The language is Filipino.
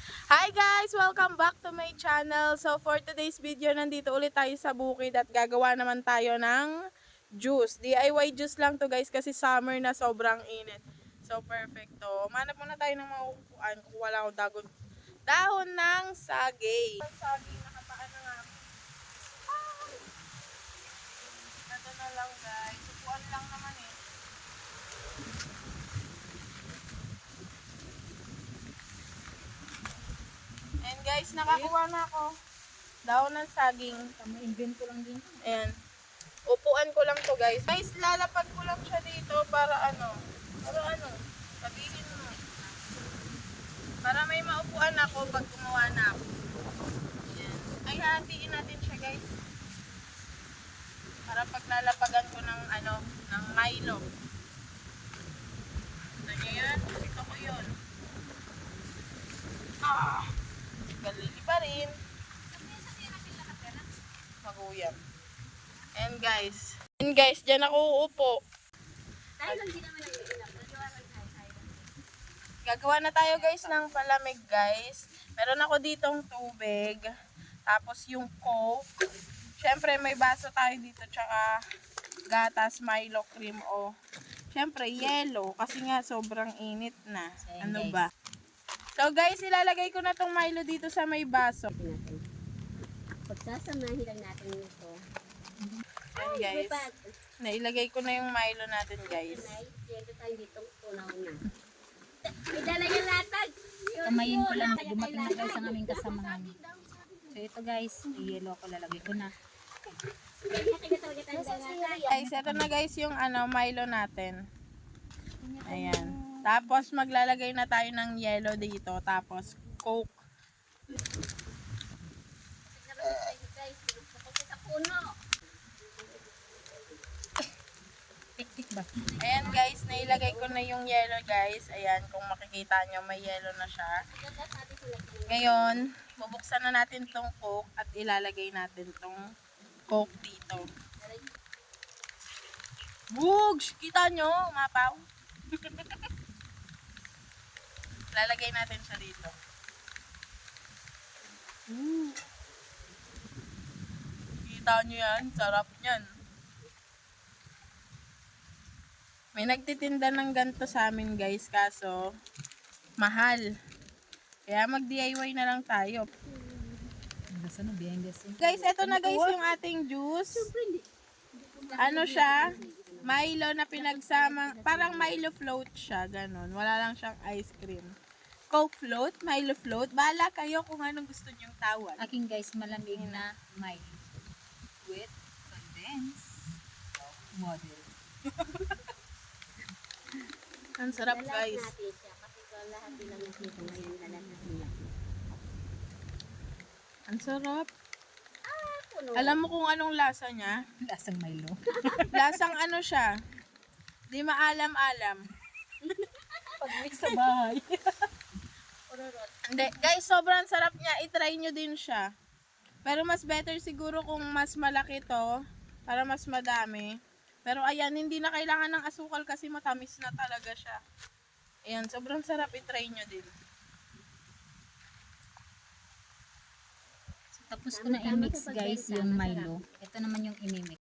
Hi guys! Welcome back to my channel. So for today's video, nandito ulit tayo sa bukid at gagawa naman tayo ng juice. DIY juice lang to guys kasi summer na sobrang init. So perfecto. Manap muna tayo ng mauupuan. Kukuha lang ako dahon ng sagay. Sagay nakataan na nga. Ito na lang guys. Upuan lang naman eh. And guys, nakakuha na ako. Dahon ng saging. Tama-invent ko lang din. Ayan. Upuan ko lang to guys. Guys, lalapag ko lang siya dito para sabihin mo. Para may maupuan ako pag gumawa na ako. Ayan. Ay, hatiin natin siya guys. Para pag lalapagan ko ng ng Milo. Ito nyo yan. Ito ko yun. Galili pa rin. Maguyam. And guys, dyan ako uupo. Gagawa na tayo guys ng palamig guys. Meron ako ditong tubig. Tapos yung Coke. Syempre may baso tayo dito. Tsaka gatas, Milo, cream o. Syempre yelo. Kasi nga sobrang init na. Ano ba? So guys, ilalagay ko na tong Milo dito sa may baso. Pagsasamahin lang natin ito. Ayan guys. Nailagay ko na yung Milo natin guys. Ito tayo dito. Unaw na. Idalagay latag. Kamayin ko lang. Dumating na guys ang aming kasamahan. So ito guys, i-yellow ko lalagay ko na. Guys, ito na guys yung Milo natin. Ayan. Tapos maglalagay na tayo ng yellow dito. Tapos Coke. Ayan guys, nailagay ko na yung yellow guys. Ayan, kung makikita nyo may yellow na siya. Ngayon, bubuksan na natin tong Coke at ilalagay natin tong Coke dito. Bugs! Kita nyo, mapaw? Lalagay natin siya dito. Kita nyo yan, sarap nyan. May nagtitinda ng ganito sa amin guys, kaso mahal. Kaya mag-DIY na lang tayo. Guys, eto na guys yung ating juice. Ano siya? Milo na pinagsamang, parang Milo float siya, ganon. Wala lang siyang ice cream. Coke float, Milo float. Bahala kayo kung anong gusto nyong tawag. Aking guys, malamig na Milo. With condensed model. Ang sarap guys. Ang sarap. Alam mo kung anong lasa niya? Lasang Milo. Lasang ano siya? Di maalam-alam. Pag-mix sa bahay. Hindi, guys, sobrang sarap niya. I-try nyo din siya. Pero mas better siguro kung mas malaki to. Para mas madami. Pero ayan, hindi na kailangan ng asukal kasi matamis na talaga siya. Ayan, sobrang sarap. I-try nyo din. Tapos ko na i-mix guys yung Milo. Ito naman yung i-mix.